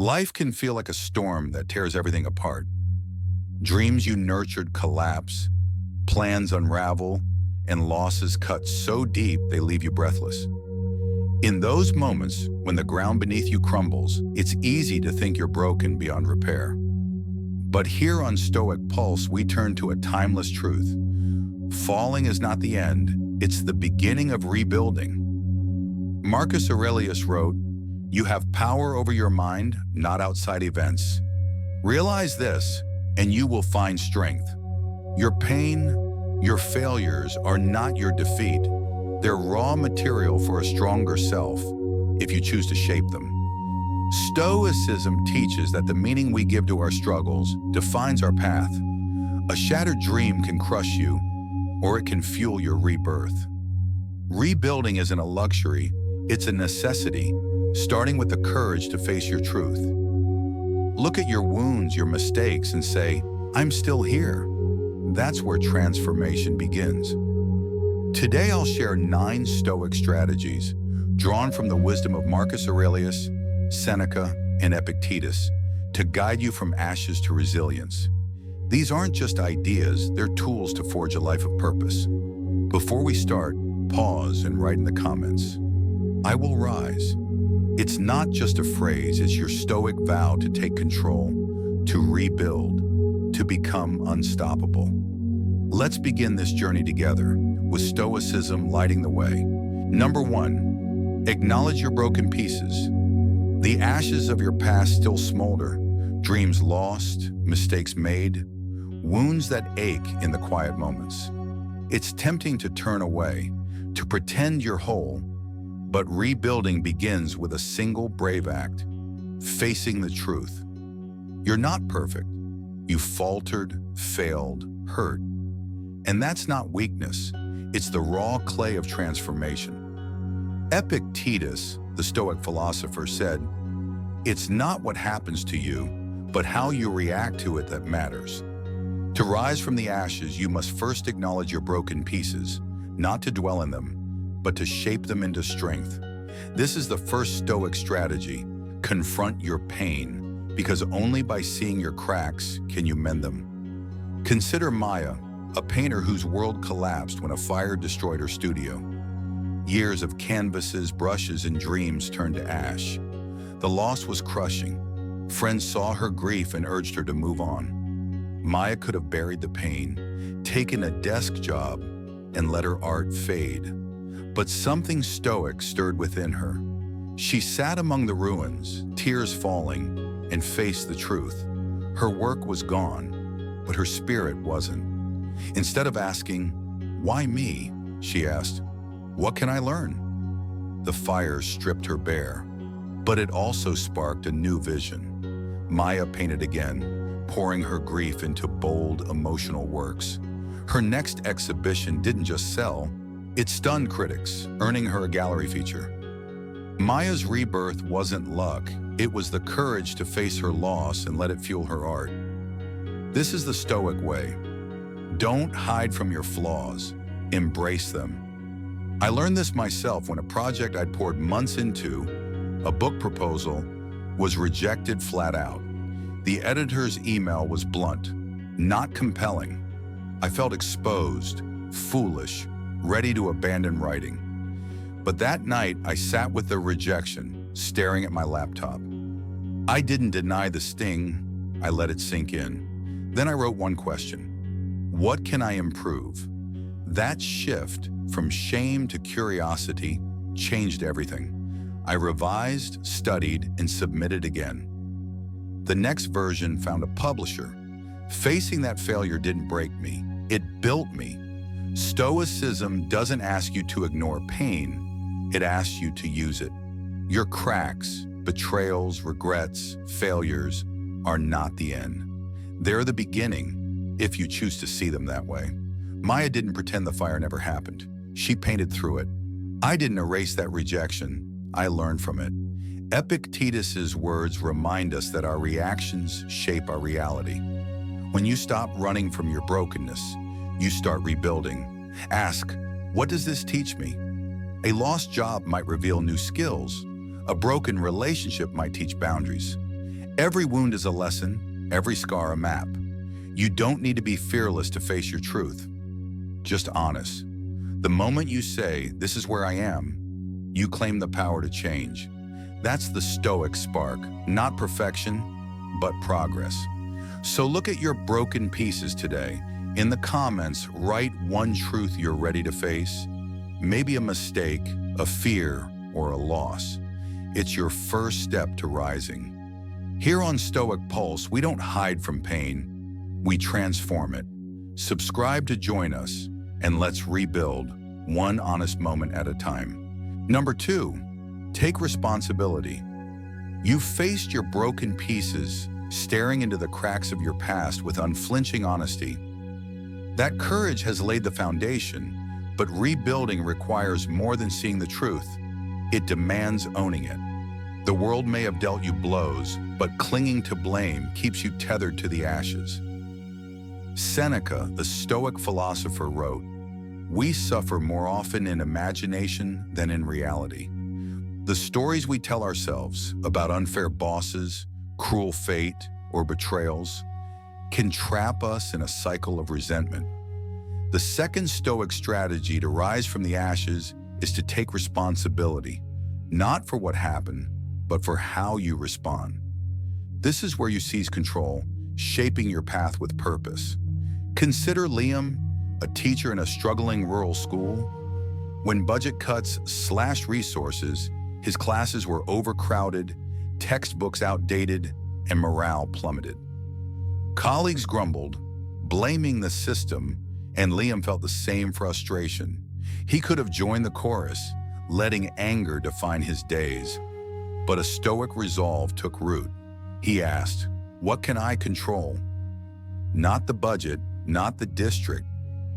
Life can feel like a storm that tears everything apart. Dreams you nurtured collapse, plans unravel, and losses cut so deep they leave you breathless. In those moments, when the ground beneath you crumbles, it's easy to think you're broken beyond repair. But here on Stoic Pulse, we turn to a timeless truth. Falling is not the end, it's the beginning of rebuilding. Marcus Aurelius wrote, "You have power over your mind, not outside events. Realize this, and you will find strength. Your pain, your failures are not your defeat. They're raw material for a stronger self if you choose to shape them." Stoicism teaches that the meaning we give to our struggles defines our path. A shattered dream can crush you, or it can fuel your rebirth. Rebuilding isn't a luxury, it's a necessity, starting with the courage to face your truth. Look at your wounds, your mistakes, and say, "I'm still here." That's where transformation begins. Today I'll share 9 Stoic strategies drawn from the wisdom of Marcus Aurelius, Seneca, and Epictetus to guide you from ashes to resilience. These aren't just ideas, they're tools to forge a life of purpose. Before we start, pause and write in the comments, "I will rise." It's not just a phrase, it's your Stoic vow to take control, to rebuild, to become unstoppable. Let's begin this journey together, with Stoicism lighting the way. Number 1, acknowledge your broken pieces. The ashes of your past still smolder, dreams lost, mistakes made, wounds that ache in the quiet moments. It's tempting to turn away, to pretend you're whole, but rebuilding begins with a single brave act, facing the truth. You're not perfect. You faltered, failed, hurt. And that's not weakness. It's the raw clay of transformation. Epictetus, the Stoic philosopher, said, "It's not what happens to you, but how you react to it that matters." To rise from the ashes, you must first acknowledge your broken pieces, not to dwell in them, but to shape them into strength. This is the first Stoic strategy. Confront your pain, because only by seeing your cracks can you mend them. Consider Maya, a painter whose world collapsed when a fire destroyed her studio. Years of canvases, brushes, and dreams turned to ash. The loss was crushing. Friends saw her grief and urged her to move on. Maya could have buried the pain, taken a desk job, and let her art fade. But something Stoic stirred within her. She sat among the ruins, tears falling, and faced the truth. Her work was gone, but her spirit wasn't. Instead of asking, "Why me?" she asked, "What can I learn?" The fire stripped her bare, but it also sparked a new vision. Maya painted again, pouring her grief into bold, emotional works. Her next exhibition didn't just sell, it stunned critics, earning her a gallery feature. Maya's rebirth wasn't luck, it was the courage to face her loss and let it fuel her art. This is the Stoic way. Don't hide from your flaws, embrace them. I learned this myself when a project I'd poured months into, a book proposal, was rejected flat out. The editor's email was blunt, not compelling. I felt exposed, foolish, ready to abandon writing. But that night, I sat with the rejection, staring at my laptop. I didn't deny the sting, I let it sink in. Then I wrote one question: what can I improve? That shift from shame to curiosity changed everything. I revised, studied, and submitted again. The next version found a publisher. Facing that failure didn't break me, it built me. Stoicism doesn't ask you to ignore pain, it asks you to use it. Your cracks, betrayals, regrets, failures are not the end. They're the beginning, if you choose to see them that way. Maya didn't pretend the fire never happened. She painted through it. I didn't erase that rejection, I learned from it. Epictetus's words remind us that our reactions shape our reality. When you stop running from your brokenness, you start rebuilding. Ask, what does this teach me? A lost job might reveal new skills. A broken relationship might teach boundaries. Every wound is a lesson, every scar a map. You don't need to be fearless to face your truth, just honest. The moment you say, "This is where I am," you claim the power to change. That's the Stoic spark, not perfection, but progress. So look at your broken pieces today. In the comments, write one truth you're ready to face. Maybe a mistake, a fear, or a loss. It's your first step to rising. Here on Stoic Pulse, we don't hide from pain, we transform it. Subscribe to join us, and let's rebuild, one honest moment at a time. Number 2, take responsibility. You've faced your broken pieces, staring into the cracks of your past with unflinching honesty. That courage has laid the foundation, but rebuilding requires more than seeing the truth. It demands owning it. The world may have dealt you blows, but clinging to blame keeps you tethered to the ashes. Seneca, the Stoic philosopher, wrote, "We suffer more often in imagination than in reality." The stories we tell ourselves about unfair bosses, cruel fate, or betrayals can trap us in a cycle of resentment. The second Stoic strategy to rise from the ashes is to take responsibility, not for what happened, but for how you respond. This is where you seize control, shaping your path with purpose. Consider Liam, a teacher in a struggling rural school. When budget cuts slashed resources, his classes were overcrowded, textbooks outdated, and morale plummeted. Colleagues grumbled, blaming the system, and Liam felt the same frustration. He could have joined the chorus, letting anger define his days. But a Stoic resolve took root. He asked, "What can I control?" Not the budget, not the district,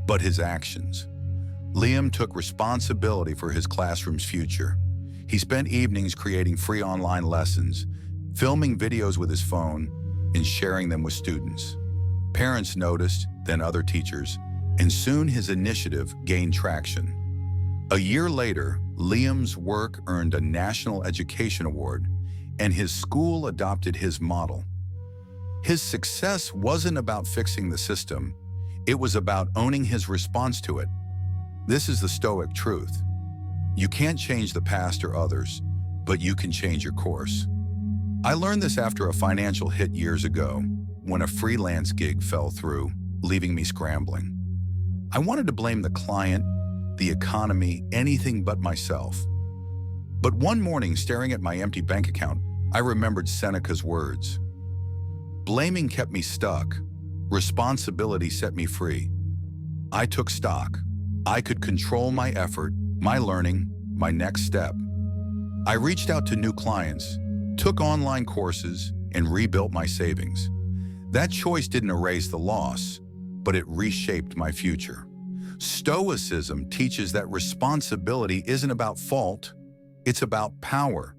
but his actions. Liam took responsibility for his classroom's future. He spent evenings creating free online lessons, filming videos with his phone, and sharing them with students. Parents noticed, then other teachers, and soon his initiative gained traction. A year later, Liam's work earned a National Education Award, and his school adopted his model. His success wasn't about fixing the system, it was about owning his response to it. This is the Stoic truth. You can't change the past or others, but you can change your course. I learned this after a financial hit years ago, when a freelance gig fell through, leaving me scrambling. I wanted to blame the client, the economy, anything but myself. But one morning, staring at my empty bank account, I remembered Seneca's words. Blaming kept me stuck. Responsibility set me free. I took stock. I could control my effort, my learning, my next step. I reached out to new clients, took online courses, and rebuilt my savings. That choice didn't erase the loss, but it reshaped my future. Stoicism teaches that responsibility isn't about fault, it's about power.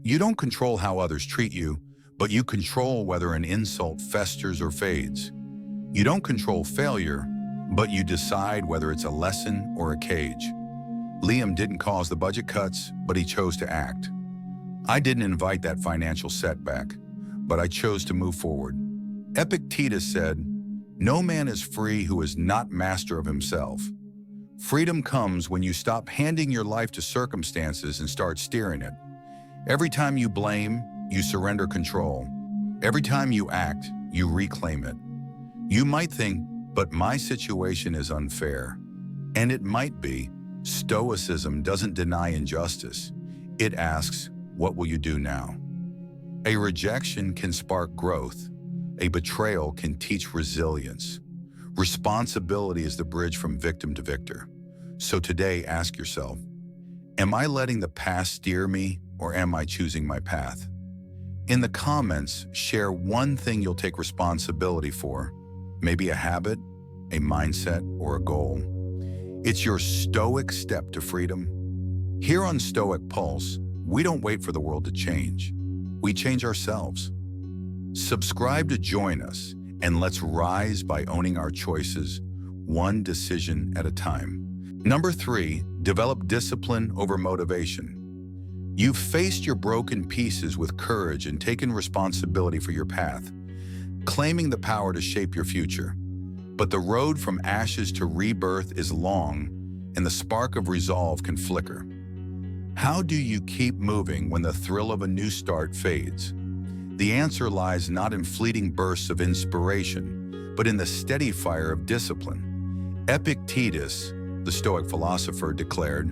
You don't control how others treat you, but you control whether an insult festers or fades. You don't control failure, but you decide whether it's a lesson or a cage. Liam didn't cause the budget cuts, but he chose to act. I didn't invite that financial setback, but I chose to move forward. Epictetus said, "No man is free who is not master of himself." Freedom comes when you stop handing your life to circumstances and start steering it. Every time you blame, you surrender control. Every time you act, you reclaim it. You might think, but my situation is unfair. And it might be. Stoicism doesn't deny injustice. It asks, what will you do now? A rejection can spark growth. A betrayal can teach resilience. Responsibility is the bridge from victim to victor. So today, ask yourself, am I letting the past steer me, or am I choosing my path? In the comments, share one thing you'll take responsibility for. Maybe a habit, a mindset, or a goal. It's your Stoic step to freedom. Here on Stoic Pulse, we don't wait for the world to change. We change ourselves. Subscribe to join us, and let's rise by owning our choices, one decision at a time. Number 3, develop discipline over motivation. You've faced your broken pieces with courage and taken responsibility for your path, claiming the power to shape your future. But the road from ashes to rebirth is long, and the spark of resolve can flicker. How do you keep moving when the thrill of a new start fades? The answer lies not in fleeting bursts of inspiration, but in the steady fire of discipline. Epictetus, the Stoic philosopher, declared,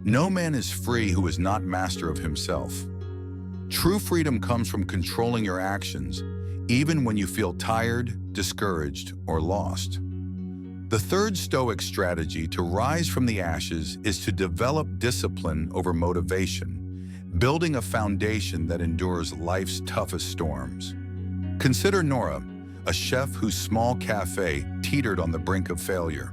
"No man is free who is not master of himself." True freedom comes from controlling your actions, even when you feel tired, discouraged, or lost. The third Stoic strategy to rise from the ashes is to develop discipline over motivation, building a foundation that endures life's toughest storms. Consider Nora, a chef whose small cafe teetered on the brink of failure.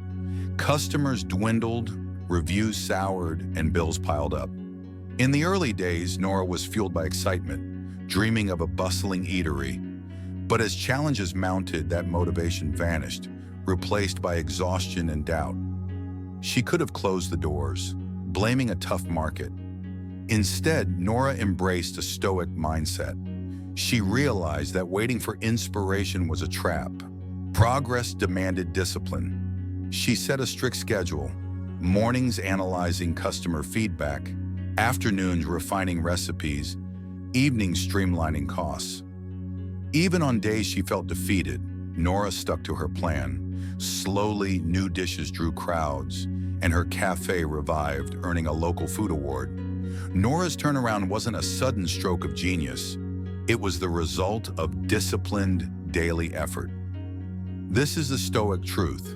Customers dwindled, reviews soured, and bills piled up. In the early days, Nora was fueled by excitement, dreaming of a bustling eatery. But as challenges mounted, that motivation vanished, replaced by exhaustion and doubt. She could have closed the doors, blaming a tough market. Instead, Nora embraced a Stoic mindset. She realized that waiting for inspiration was a trap. Progress demanded discipline. She set a strict schedule, mornings analyzing customer feedback, afternoons refining recipes, evenings streamlining costs. Even on days she felt defeated, Nora stuck to her plan. Slowly, new dishes drew crowds, and her cafe revived, earning a local food award. Nora's turnaround wasn't a sudden stroke of genius. It was the result of disciplined daily effort. This is the Stoic truth.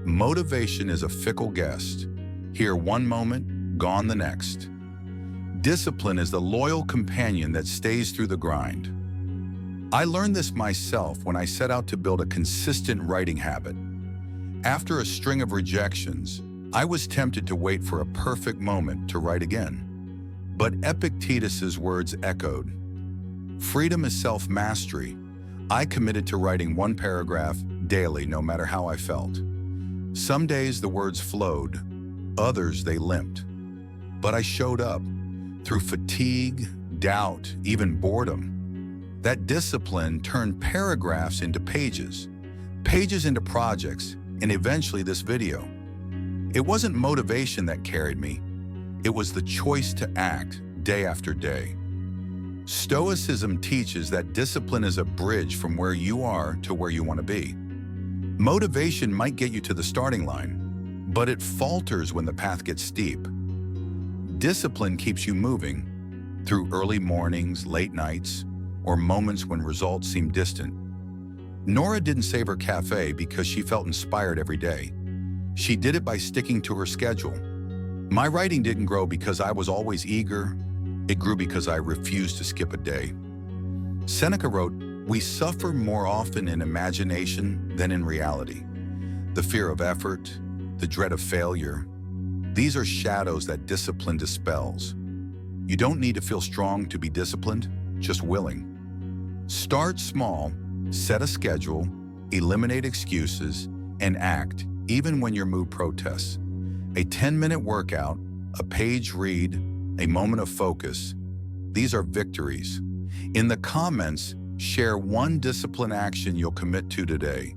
Motivation is a fickle guest. Here one moment, gone the next. Discipline is the loyal companion that stays through the grind. I learned this myself when I set out to build a consistent writing habit. After a string of rejections, I was tempted to wait for a perfect moment to write again. But Epictetus's words echoed. Freedom is self-mastery. I committed to writing one paragraph daily, no matter how I felt. Some days the words flowed, others they limped. But I showed up, through fatigue, doubt, even boredom. That discipline turned paragraphs into pages, pages into projects, and eventually this video. It wasn't motivation that carried me. It was the choice to act day after day. Stoicism teaches that discipline is a bridge from where you are to where you want to be. Motivation might get you to the starting line, but it falters when the path gets steep. Discipline keeps you moving through early mornings, late nights, or moments when results seem distant. Nora didn't save her cafe because she felt inspired every day. She did it by sticking to her schedule. My writing didn't grow because I was always eager. It grew because I refused to skip a day. Seneca wrote, "We suffer more often in imagination than in reality." The fear of effort, the dread of failure, these are shadows that discipline dispels. You don't need to feel strong to be disciplined, just willing. Start small, set a schedule, eliminate excuses, and act even when your mood protests. A 10-minute workout, a page read, a moment of focus. These are victories. In the comments, share one discipline action you'll commit to today.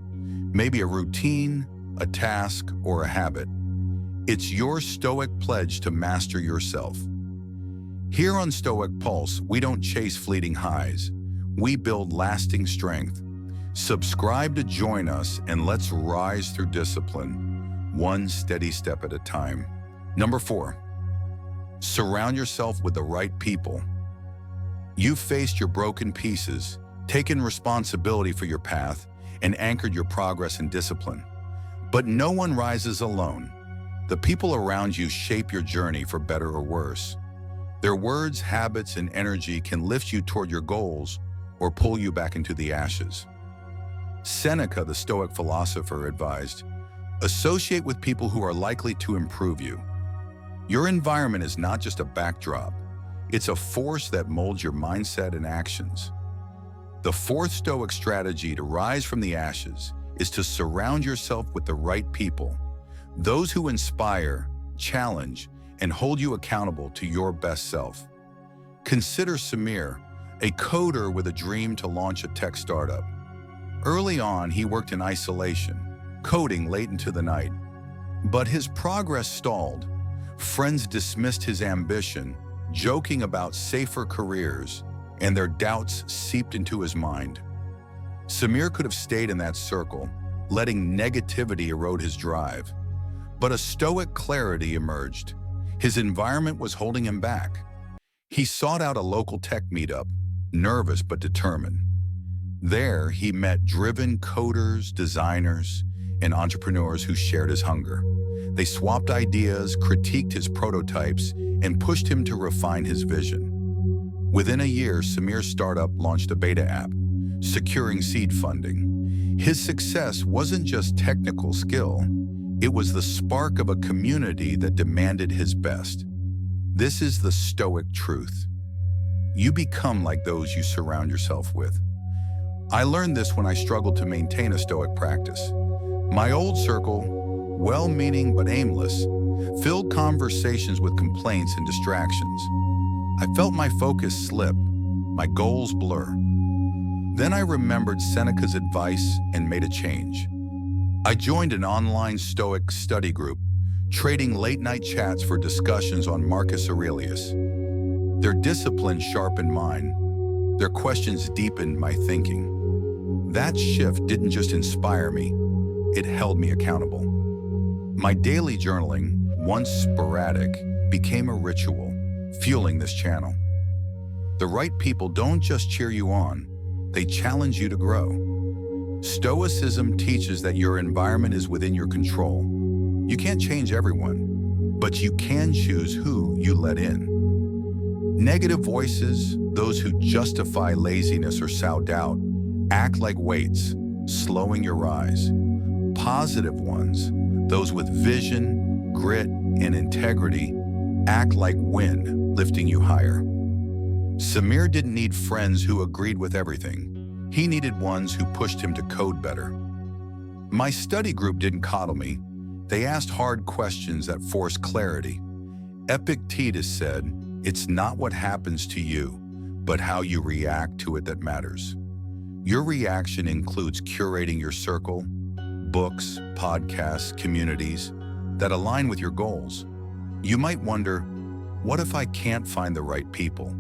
Maybe a routine, a task, or a habit. It's your Stoic pledge to master yourself. Here on Stoic Pulse, we don't chase fleeting highs. We build lasting strength. Subscribe to join us and let's rise through discipline, one steady step at a time. Number 4, surround yourself with the right people. You've faced your broken pieces, taken responsibility for your path, and anchored your progress in discipline. But no one rises alone. The people around you shape your journey for better or worse. Their words, habits, and energy can lift you toward your goals or pull you back into the ashes. Seneca, the Stoic philosopher, advised, associate with people who are likely to improve you. Your environment is not just a backdrop. It's a force that molds your mindset and actions. The fourth Stoic strategy to rise from the ashes is to surround yourself with the right people, those who inspire, challenge, and hold you accountable to your best self. Consider Samir, a coder with a dream to launch a tech startup. Early on, he worked in isolation, coding late into the night. But his progress stalled. Friends dismissed his ambition, joking about safer careers, and their doubts seeped into his mind. Samir could have stayed in that circle, letting negativity erode his drive. But a stoic clarity emerged. His environment was holding him back. He sought out a local tech meetup, nervous but determined. There, he met driven coders, designers, and entrepreneurs who shared his hunger. They swapped ideas, critiqued his prototypes, and pushed him to refine his vision. Within a year, Samir's startup launched a beta app, securing seed funding. His success wasn't just technical skill, it was the spark of a community that demanded his best. This is the Stoic truth. You become like those you surround yourself with. I learned this when I struggled to maintain a Stoic practice. My old circle, well-meaning but aimless, filled conversations with complaints and distractions. I felt my focus slip, my goals blur. Then I remembered Seneca's advice and made a change. I joined an online Stoic study group, trading late-night chats for discussions on Marcus Aurelius. Their discipline sharpened mine. Their questions deepened my thinking. That shift didn't just inspire me, it held me accountable. My daily journaling, once sporadic, became a ritual, fueling this channel. The right people don't just cheer you on, they challenge you to grow. Stoicism teaches that your environment is within your control. You can't change everyone, but you can choose who you let in. Negative voices, those who justify laziness or sow doubt, act like weights, slowing your rise. Positive ones, those with vision, grit, and integrity, act like wind, lifting you higher. Samir didn't need friends who agreed with everything. He needed ones who pushed him to code better. My study group didn't coddle me. They asked hard questions that forced clarity. Epictetus said, "It's not what happens to you, but how you react to it that matters." Your reaction includes curating your circle, books, podcasts, communities that align with your goals. You might wonder, what if I can't find the right people?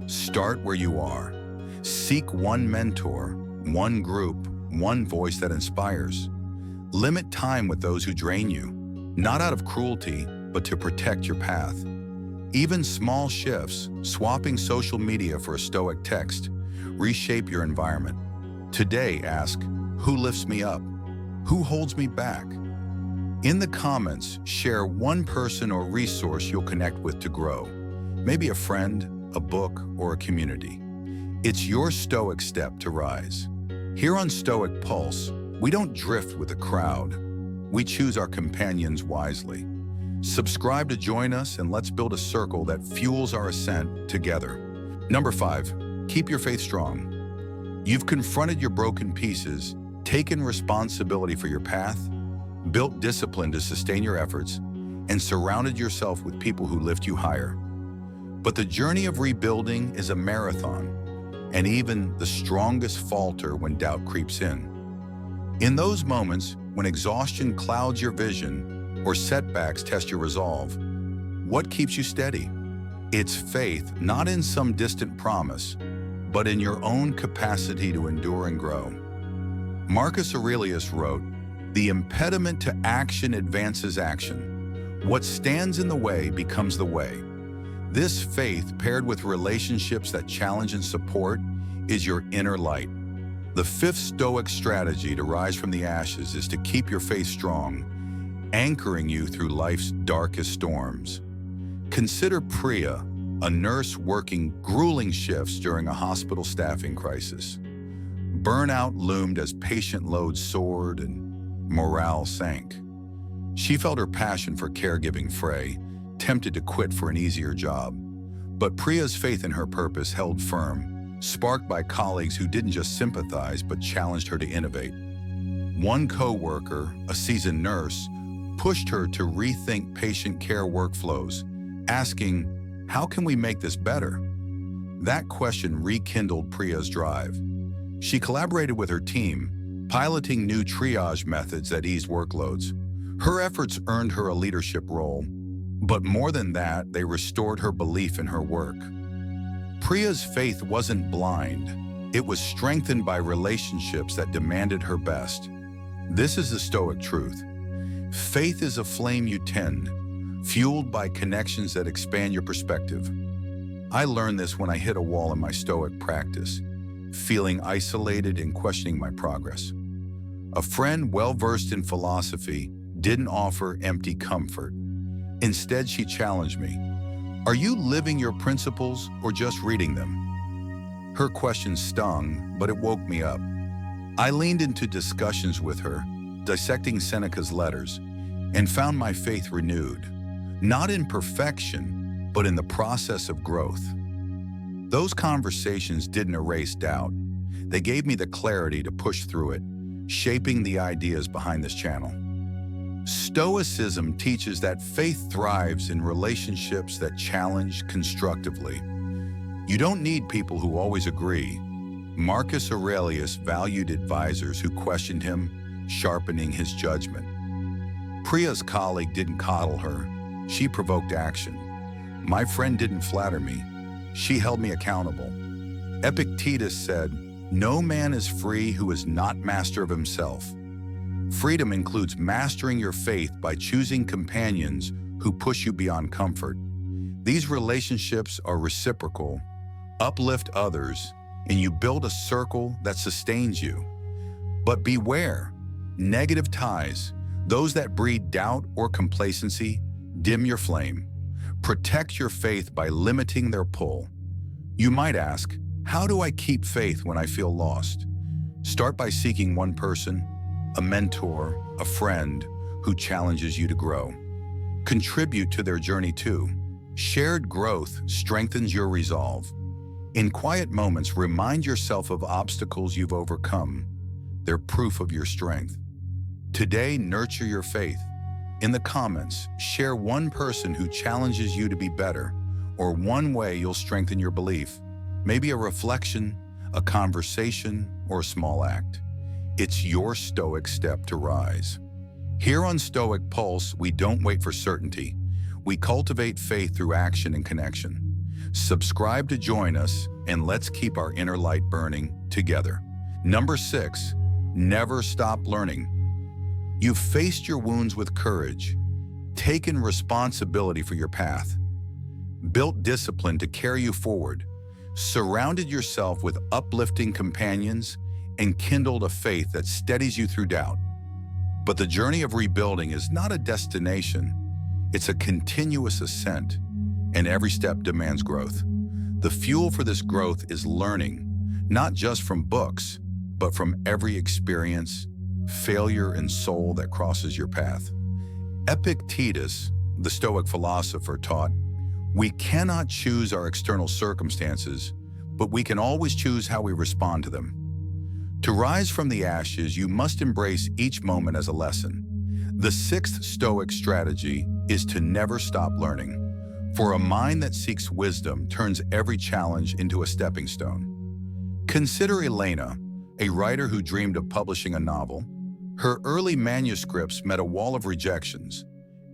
Start where you are. Seek one mentor, one group, one voice that inspires. Limit time with those who drain you, not out of cruelty, but to protect your path. Even small shifts, swapping social media for a Stoic text, reshape your environment. Today, ask, who lifts me up? Who holds me back? In the comments, share one person or resource you'll connect with to grow. Maybe a friend, a book, or a community. It's your Stoic step to rise. Here on Stoic Pulse, we don't drift with the crowd. We choose our companions wisely. Subscribe to join us and let's build a circle that fuels our ascent together. Number 5, keep your faith strong. You've confronted your broken pieces, taken responsibility for your path, built discipline to sustain your efforts, and surrounded yourself with people who lift you higher. But the journey of rebuilding is a marathon, and even the strongest falter when doubt creeps in. In those moments, when exhaustion clouds your vision or setbacks test your resolve, what keeps you steady? It's faith, not in some distant promise, but in your own capacity to endure and grow. Marcus Aurelius wrote, "The impediment to action advances action. What stands in the way becomes the way." This faith, paired with relationships that challenge and support, is your inner light. The 5th Stoic strategy to rise from the ashes is to keep your faith strong, anchoring you through life's darkest storms. Consider Priya, a nurse working grueling shifts during a hospital staffing crisis. Burnout loomed as patient loads soared and morale sank. She felt her passion for caregiving fray, tempted to quit for an easier job. But Priya's faith in her purpose held firm, sparked by colleagues who didn't just sympathize but challenged her to innovate. One co-worker, a seasoned nurse, pushed her to rethink patient care workflows, asking, "How can we make this better?" That question rekindled Priya's drive. She collaborated with her team, piloting new triage methods that eased workloads. Her efforts earned her a leadership role, but more than that, they restored her belief in her work. Priya's faith wasn't blind. It was strengthened by relationships that demanded her best. This is the Stoic truth. Faith is a flame you tend, fueled by connections that expand your perspective. I learned this when I hit a wall in my Stoic practice, feeling isolated and questioning my progress. A friend well-versed in philosophy didn't offer empty comfort. Instead, she challenged me. Are you living your principles or just reading them? Her question stung, but it woke me up. I leaned into discussions with her, dissecting Seneca's letters, and found my faith renewed, not in perfection, but in the process of growth. Those conversations didn't erase doubt. They gave me the clarity to push through it, shaping the ideas behind this channel. Stoicism teaches that faith thrives in relationships that challenge constructively. You don't need people who always agree. Marcus Aurelius valued advisors who questioned him, sharpening his judgment. Priya's colleague didn't coddle her. She provoked action. My friend didn't flatter me. She held me accountable. Epictetus said, "No man is free who is not master of himself." Freedom includes mastering your faith by choosing companions who push you beyond comfort. These relationships are reciprocal, uplift others, and you build a circle that sustains you. But beware, negative ties, those that breed doubt or complacency, dim your flame. Protect your faith by limiting their pull. You might ask, how do I keep faith when I feel lost? Start by seeking one person, a mentor, a friend who challenges you to grow. Contribute to their journey too. Shared growth strengthens your resolve. In quiet moments, remind yourself of obstacles you've overcome. They're proof of your strength. Today, nurture your faith. In the comments, share one person who challenges you to be better, or one way you'll strengthen your belief. Maybe a reflection, a conversation, or a small act. It's your Stoic step to rise. Here on Stoic Pulse, we don't wait for certainty. We cultivate faith through action and connection. Subscribe to join us, and let's keep our inner light burning together. Number 6, never stop learning. You've faced your wounds with courage, taken responsibility for your path, built discipline to carry you forward, surrounded yourself with uplifting companions, and kindled a faith that steadies you through doubt. But the journey of rebuilding is not a destination. It's a continuous ascent, and every step demands growth. The fuel for this growth is learning, not just from books, but from every experience, failure, and soul that crosses your path. Epictetus, the Stoic philosopher, taught, we cannot choose our external circumstances, but we can always choose how we respond to them. To rise from the ashes, you must embrace each moment as a lesson. The 6th Stoic strategy is to never stop learning. For a mind that seeks wisdom turns every challenge into a stepping stone. Consider Elena, a writer who dreamed of publishing a novel. Her early manuscripts met a wall of rejections.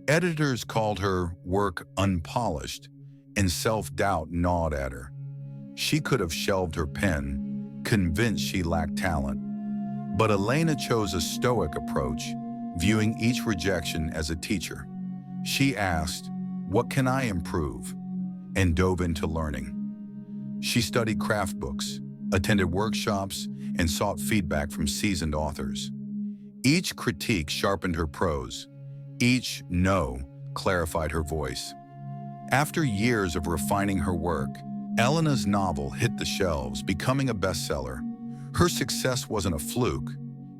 Editors called her work unpolished, and self-doubt gnawed at her. She could have shelved her pen, convinced she lacked talent. But Elena chose a Stoic approach, viewing each rejection as a teacher. She asked, what can I improve? And dove into learning. She studied craft books, attended workshops, and sought feedback from seasoned authors. Each critique sharpened her prose. Each no clarified her voice. After years of refining her work, Elena's novel hit the shelves, becoming a bestseller. Her success wasn't a fluke.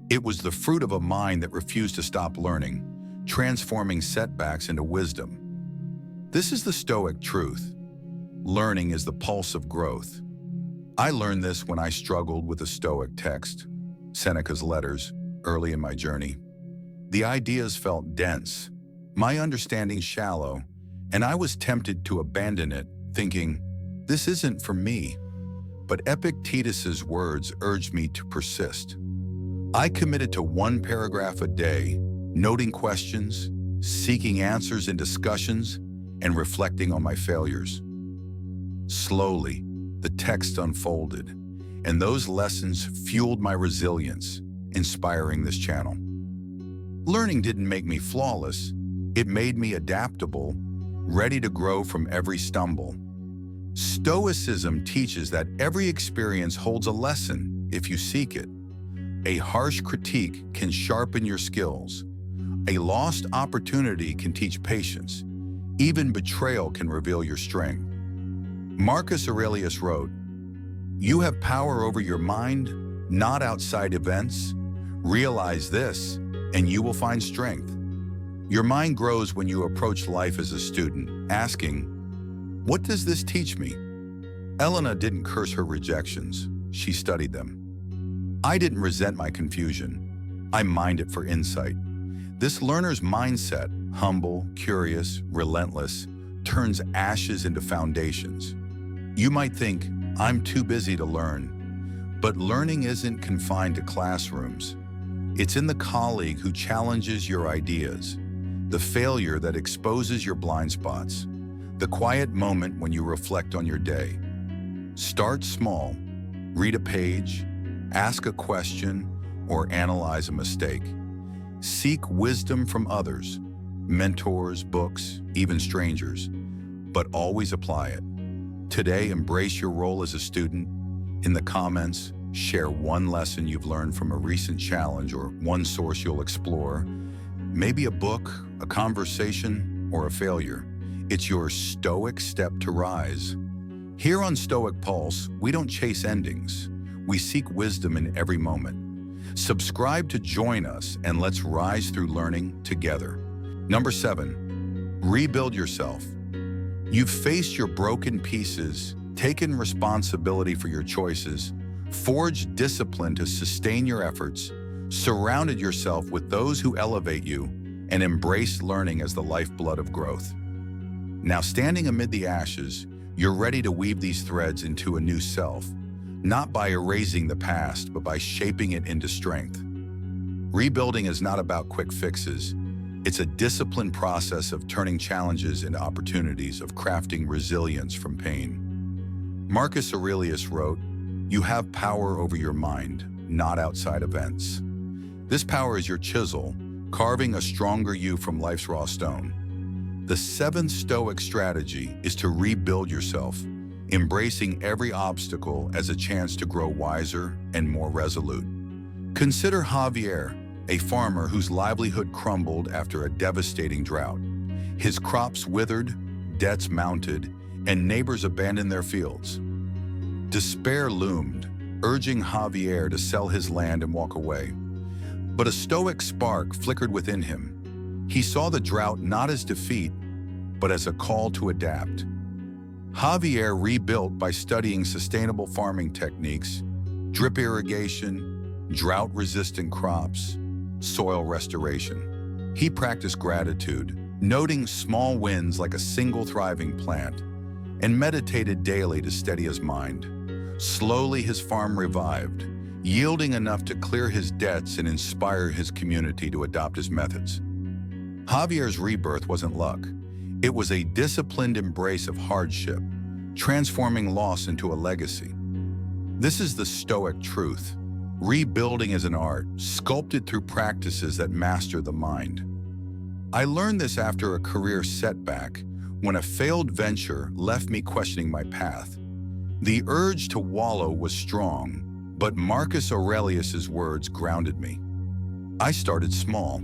It was the fruit of a mind that refused to stop learning, transforming setbacks into wisdom. This is the Stoic truth. Learning is the pulse of growth. I learned this when I struggled with a Stoic text, Seneca's letters, early in my journey. The ideas felt dense, my understanding shallow, and I was tempted to abandon it, thinking, This isn't for me, but Epictetus's words urged me to persist. I committed to one paragraph a day, noting questions, seeking answers in discussions, and reflecting on my failures. Slowly, the text unfolded, and those lessons fueled my resilience, inspiring this channel. Learning didn't make me flawless, it made me adaptable, ready to grow from every stumble. Stoicism teaches that every experience holds a lesson if you seek it. A harsh critique can sharpen your skills. A lost opportunity can teach patience. Even betrayal can reveal your strength. Marcus Aurelius wrote, "You have power over your mind, not outside events. Realize this, and you will find strength." Your mind grows when you approach life as a student, asking, "What does this teach me?" Elena didn't curse her rejections, she studied them. I didn't resent my confusion, I mined it for insight. This learner's mindset, humble, curious, relentless, turns ashes into foundations. You might think, I'm too busy to learn, but learning isn't confined to classrooms. It's in the colleague who challenges your ideas, the failure that exposes your blind spots, the quiet moment when you reflect on your day. Start small, read a page, ask a question, or analyze a mistake. Seek wisdom from others, mentors, books, even strangers, but always apply it. Today, embrace your role as a student. In the comments, share one lesson you've learned from a recent challenge or one source you'll explore. Maybe a book, a conversation, or a failure. It's your Stoic step to rise. Here on Stoic Pulse, we don't chase endings. We seek wisdom in every moment. Subscribe to join us and let's rise through learning together. Number 7, rebuild yourself. You've faced your broken pieces, taken responsibility for your choices, forged discipline to sustain your efforts, surrounded yourself with those who elevate you, and embraced learning as the lifeblood of growth. Now, standing amid the ashes, you're ready to weave these threads into a new self, not by erasing the past, but by shaping it into strength. Rebuilding is not about quick fixes. It's a disciplined process of turning challenges into opportunities, of crafting resilience from pain. Marcus Aurelius wrote, "You have power over your mind, not outside events." This power is your chisel, carving a stronger you from life's raw stone. The 7th Stoic strategy is to rebuild yourself, embracing every obstacle as a chance to grow wiser and more resolute. Consider Javier, a farmer whose livelihood crumbled after a devastating drought. His crops withered, debts mounted, and neighbors abandoned their fields. Despair loomed, urging Javier to sell his land and walk away. But a Stoic spark flickered within him. He saw the drought not as defeat, but as a call to adapt. Javier rebuilt by studying sustainable farming techniques, drip irrigation, drought-resistant crops, soil restoration. He practiced gratitude, noting small wins like a single thriving plant, and meditated daily to steady his mind. Slowly, his farm revived, yielding enough to clear his debts and inspire his community to adopt his methods. Javier's rebirth wasn't luck. It was a disciplined embrace of hardship, transforming loss into a legacy. This is the Stoic truth. Rebuilding is an art, sculpted through practices that master the mind. I learned this after a career setback, when a failed venture left me questioning my path. The urge to wallow was strong, but Marcus Aurelius's words grounded me. I started small.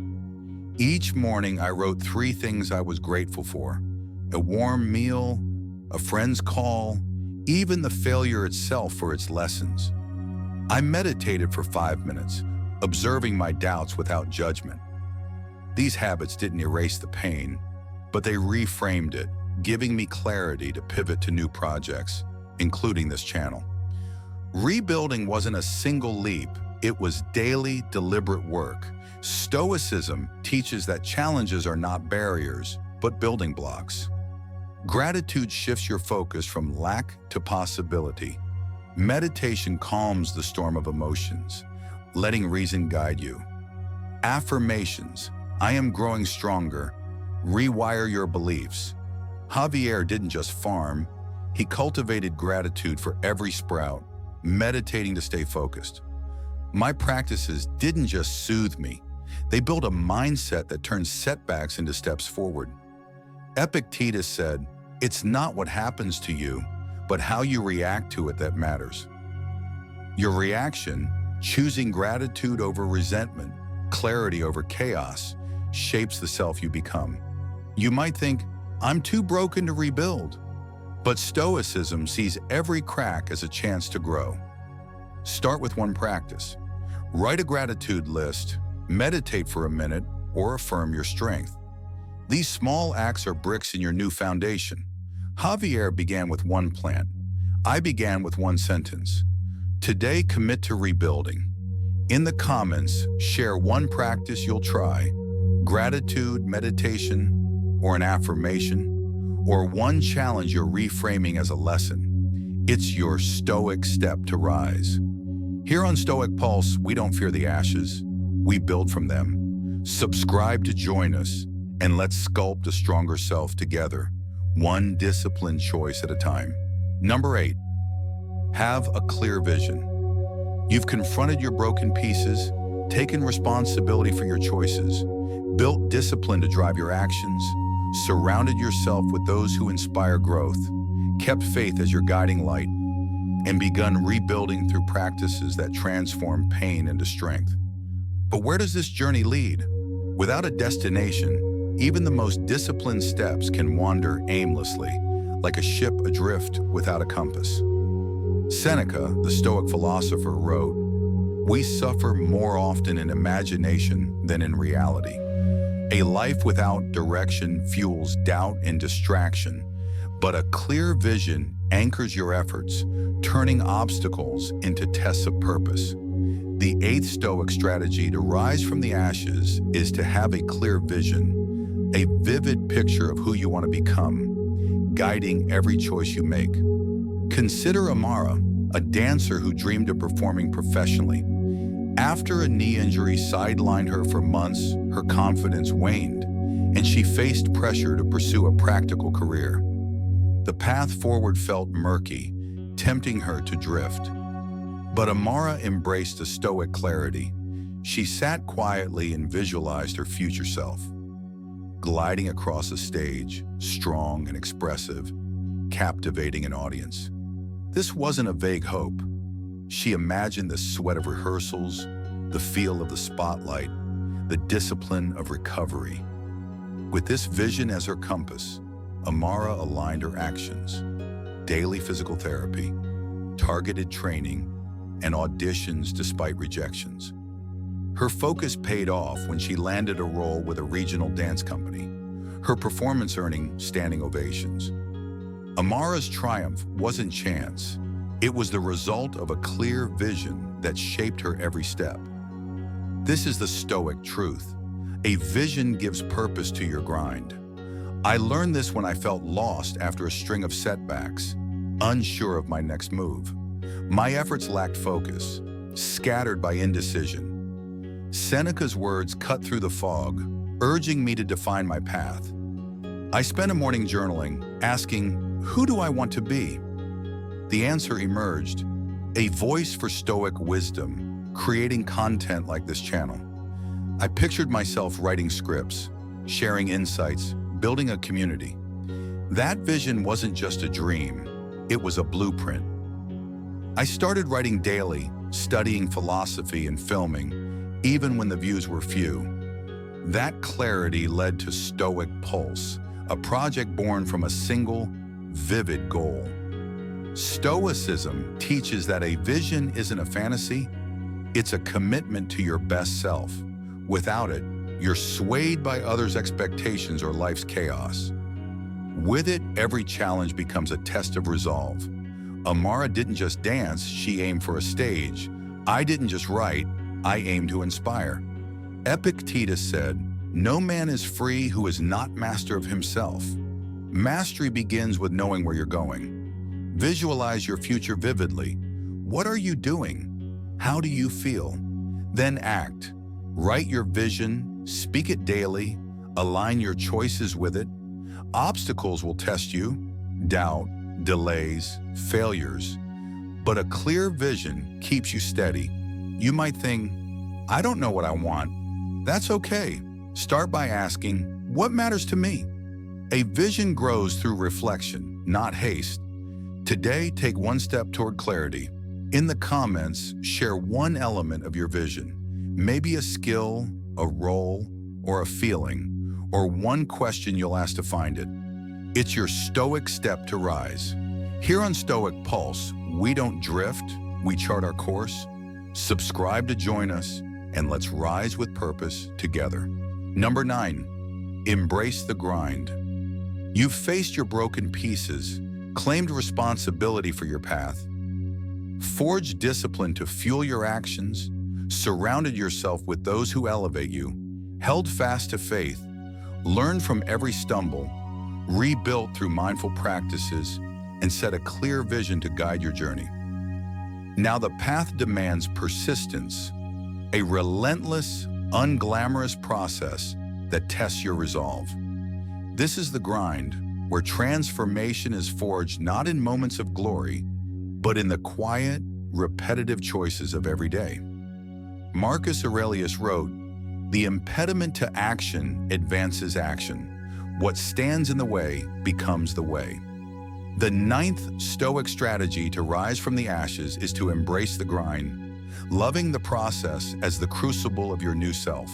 Each morning I wrote 3 things I was grateful for: a warm meal, a friend's call, even the failure itself for its lessons. I meditated for 5 minutes, observing my doubts without judgment. These habits didn't erase the pain, but they reframed it, giving me clarity to pivot to new projects, including this channel. Rebuilding wasn't a single leap, it was daily, deliberate work. Stoicism teaches that challenges are not barriers, but building blocks. Gratitude shifts your focus from lack to possibility. Meditation calms the storm of emotions, letting reason guide you. Affirmations, I am growing stronger, rewire your beliefs. Javier didn't just farm, he cultivated gratitude for every sprout, meditating to stay focused. My practices didn't just soothe me, they built a mindset that turns setbacks into steps forward. Epictetus said, it's not what happens to you, but how you react to it that matters. Your reaction, choosing gratitude over resentment, clarity over chaos, shapes the self you become. You might think, I'm too broken to rebuild. But Stoicism sees every crack as a chance to grow. Start with one practice. Write a gratitude list, meditate for a minute, or affirm your strength. These small acts are bricks in your new foundation. Javier began with one plant. I began with one sentence. Today, commit to rebuilding. In the comments, share one practice you'll try, gratitude, meditation, or an affirmation, or one challenge you're reframing as a lesson. It's your Stoic step to rise. Here on Stoic Pulse, we don't fear the ashes, we build from them. Subscribe to join us, and let's sculpt a stronger self together, one disciplined choice at a time. Number 8, have a clear vision. You've confronted your broken pieces, taken responsibility for your choices, built discipline to drive your actions, surrounded yourself with those who inspire growth, kept faith as your guiding light, and begun rebuilding through practices that transform pain into strength. But where does this journey lead? Without a destination, even the most disciplined steps can wander aimlessly, like a ship adrift without a compass. Seneca, the Stoic philosopher, wrote, "We suffer more often in imagination than in reality." A life without direction fuels doubt and distraction, but a clear vision anchors your efforts, turning obstacles into tests of purpose. The 8th Stoic strategy to rise from the ashes is to have a clear vision, a vivid picture of who you want to become, guiding every choice you make. Consider Amara, a dancer who dreamed of performing professionally. After a knee injury sidelined her for months, her confidence waned, and she faced pressure to pursue a practical career. The path forward felt murky, tempting her to drift. But Amara embraced a Stoic clarity. She sat quietly and visualized her future self, gliding across a stage, strong and expressive, captivating an audience. This wasn't a vague hope. She imagined the sweat of rehearsals, the feel of the spotlight, the discipline of recovery. With this vision as her compass, Amara aligned her actions, daily physical therapy, targeted training, and auditions despite rejections. Her focus paid off when she landed a role with a regional dance company, her performance earning standing ovations. Amara's triumph wasn't chance. It was the result of a clear vision that shaped her every step. This is the Stoic truth. A vision gives purpose to your grind. I learned this when I felt lost after a string of setbacks, unsure of my next move. My efforts lacked focus, scattered by indecision. Seneca's words cut through the fog, urging me to define my path. I spent a morning journaling, asking, who do I want to be? The answer emerged, a voice for Stoic wisdom, creating content like this channel. I pictured myself writing scripts, sharing insights, building a community. That vision wasn't just a dream, it was a blueprint. I started writing daily, studying philosophy and filming, even when the views were few. That clarity led to Stoic Pulse, a project born from a single, vivid goal. Stoicism teaches that a vision isn't a fantasy, it's a commitment to your best self. Without it, you're swayed by others' expectations or life's chaos. With it, every challenge becomes a test of resolve. Amara didn't just dance, she aimed for a stage. I didn't just write, I aimed to inspire. Epictetus said, "No man is free who is not master of himself." Mastery begins with knowing where you're going. Visualize your future vividly. What are you doing? How do you feel? Then act. Write your vision, speak it daily, align your choices with it. Obstacles will test you, doubt, delays, failures. But a clear vision keeps you steady. You might think, I don't know what I want. That's okay. Start by asking, what matters to me? A vision grows through reflection, not haste. Today, take one step toward clarity. In the comments, share one element of your vision. Maybe a skill, a role, or a feeling, or one question you'll ask to find it. It's your Stoic step to rise. Here on Stoic Pulse, we don't drift, we chart our course. Subscribe to join us, and let's rise with purpose together. Number 9, embrace the grind. You've faced your broken pieces, claimed responsibility for your path, forged discipline to fuel your actions, surrounded yourself with those who elevate you, held fast to faith, learned from every stumble, rebuilt through mindful practices, and set a clear vision to guide your journey. Now the path demands persistence, a relentless, unglamorous process that tests your resolve. This is the grind, where transformation is forged not in moments of glory, but in the quiet, repetitive choices of every day. Marcus Aurelius wrote, "The impediment to action advances action. What stands in the way becomes the way." The 9th Stoic strategy to rise from the ashes is to embrace the grind, loving the process as the crucible of your new self.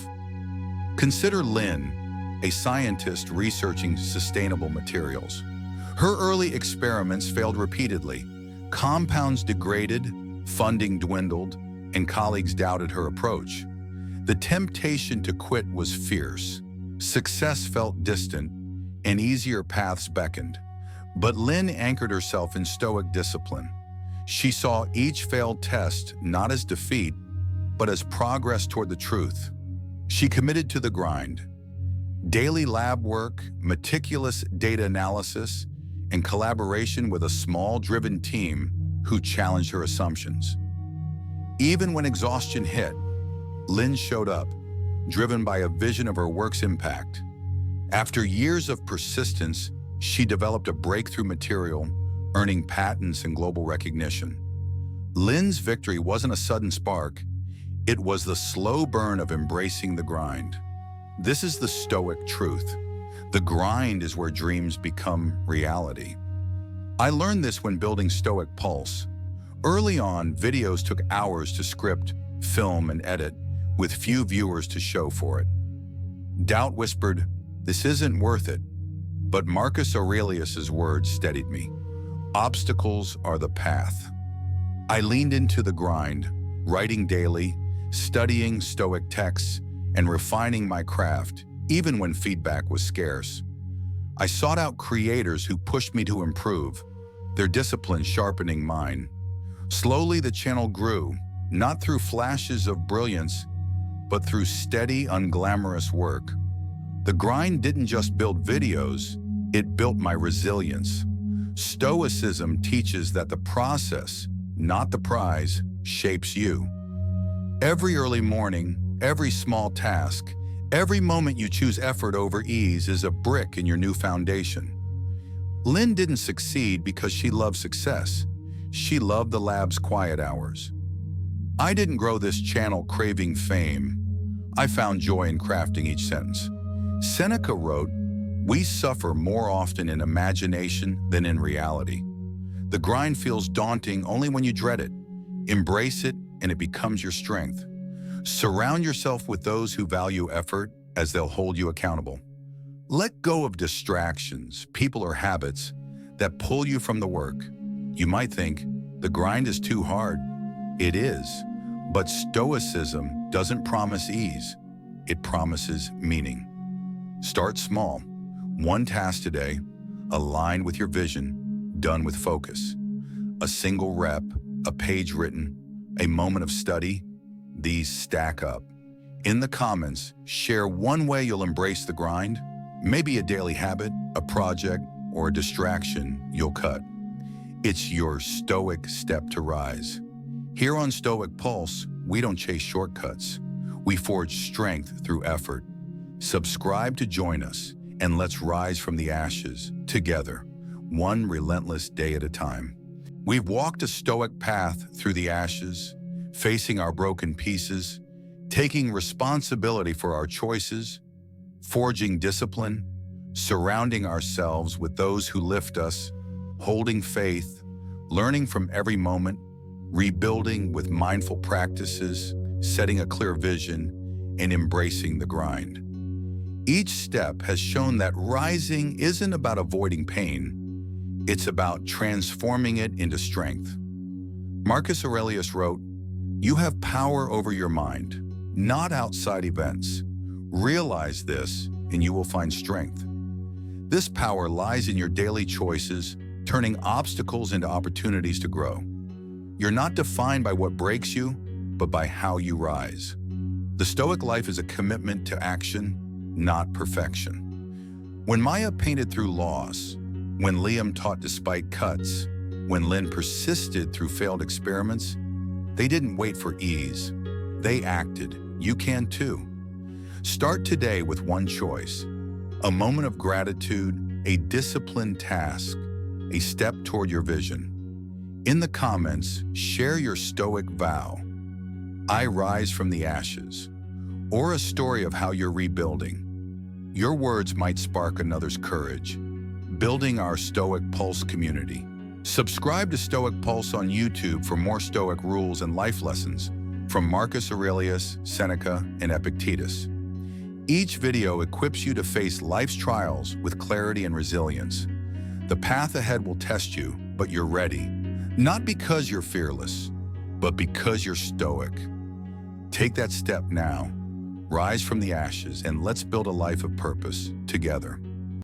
Consider Lynn, a scientist researching sustainable materials. Her early experiments failed repeatedly. Compounds degraded, funding dwindled, and colleagues doubted her approach. The temptation to quit was fierce. Success felt distant, and easier paths beckoned. But Lynn anchored herself in Stoic discipline. She saw each failed test not as defeat, but as progress toward the truth. She committed to the grind. Daily lab work, meticulous data analysis, and collaboration with a small, driven team who challenged her assumptions. Even when exhaustion hit, Lynn showed up, driven by a vision of her work's impact. After years of persistence, she developed a breakthrough material, earning patents and global recognition. Lynn's victory wasn't a sudden spark, it was the slow burn of embracing the grind. This is the Stoic truth. The grind is where dreams become reality. I learned this when building Stoic Pulse. Early on, videos took hours to script, film, and edit, with few viewers to show for it. Doubt whispered, "This isn't worth it." But Marcus Aurelius's words steadied me. Obstacles are the path. I leaned into the grind, writing daily, studying Stoic texts, and refining my craft, even when feedback was scarce. I sought out creators who pushed me to improve, their discipline sharpening mine. Slowly the channel grew, not through flashes of brilliance, but through steady, unglamorous work. The grind didn't just build videos, it built my resilience. Stoicism teaches that the process, not the prize, shapes you. Every early morning, every small task, every moment you choose effort over ease is a brick in your new foundation. Lynn didn't succeed because she loved success. She loved the lab's quiet hours. I didn't grow this channel craving fame. I found joy in crafting each sentence. Seneca wrote, "We suffer more often in imagination than in reality." The grind feels daunting only when you dread it. Embrace it, and it becomes your strength. Surround yourself with those who value effort, as they'll hold you accountable. Let go of distractions, people or habits that pull you from the work. You might think, the grind is too hard. It is, but Stoicism doesn't promise ease. It promises meaning. Start small. One task today, aligned with your vision, done with focus. A single rep, a page written, a moment of study, these stack up. In the comments, share one way you'll embrace the grind, maybe a daily habit, a project, or a distraction, you'll cut. It's your Stoic step to rise. Here on Stoic Pulse, we don't chase shortcuts. We forge strength through effort. Subscribe to join us, and let's rise from the ashes together, one relentless day at a time. We've walked a Stoic path through the ashes, facing our broken pieces, taking responsibility for our choices, forging discipline, surrounding ourselves with those who lift us, holding faith, learning from every moment, rebuilding with mindful practices, setting a clear vision, and embracing the grind. Each step has shown that rising isn't about avoiding pain, it's about transforming it into strength. Marcus Aurelius wrote, "You have power over your mind, not outside events. Realize this, and you will find strength." This power lies in your daily choices, turning obstacles into opportunities to grow. You're not defined by what breaks you, but by how you rise. The Stoic life is a commitment to action, not perfection. When Maya painted through loss, when Liam taught despite cuts, when Lynn persisted through failed experiments, they didn't wait for ease. They acted. You can too. Start today with one choice: a moment of gratitude, a disciplined task, a step toward your vision. In the comments, share your Stoic vow, "I rise from the ashes," or a story of how you're rebuilding. Your words might spark another's courage, building our Stoic Pulse community. Subscribe to Stoic Pulse on YouTube for more Stoic rules and life lessons from Marcus Aurelius, Seneca, and Epictetus. Each video equips you to face life's trials with clarity and resilience. The path ahead will test you, but you're ready. Not because you're fearless, but because you're Stoic. Take that step now. Rise from the ashes, and let's build a life of purpose together.